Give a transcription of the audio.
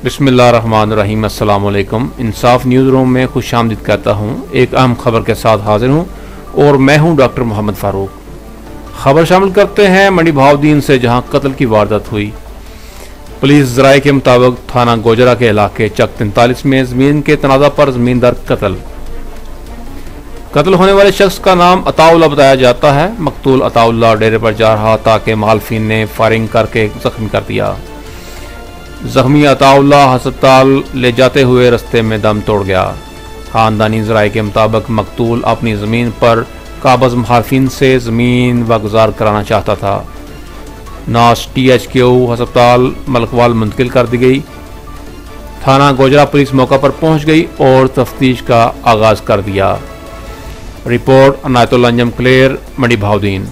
बिस्मिल्लाहिर्रहमानिर्रहीम। अस्सलाम वालेकुम। इंसाफ न्यूज़ रूम में खुशामदीद कहता हूँ। एक अहम खबर के साथ हाजिर हूँ और मैं हूँ डॉक्टर मोहम्मद फ़ारूक। खबर शामिल करते हैं मंडी बहाउद्दीन से, जहाँ कत्ल की वारदात हुई। पुलिस ज़राए के मुताबिक थाना गोजरा के इलाके चक 43 में ज़मीन के तनाज़ा पर ज़मींदार कत्ल होने वाले शख्स का नाम अताउल्ला बताया जाता है। मकतूल अताउल्ला डेरे पर जा रहा था कि मुखालिफिन ने फायरिंग करके जख्मी कर दिया। जख्मी अताउल्ला अस्पताल ले जाते हुए रास्ते में दम तोड़ गया। खानदानी ज़राए के मुताबिक मकतूल अपनी ज़मीन पर काबज़ मुखालिफिन से ज़मीन वागुज़ार कराना चाहता था। नाश THQ अस्पताल मलकवाल मुंतकिल कर दी गई। थाना गोजरा पुलिस मौका पर पहुंच गई और तफ्तीश का आगाज़ कर दिया। रिपोर्ट अनायतुल्लाह अंजम क्लेर, मंडी बहाउद्दीन।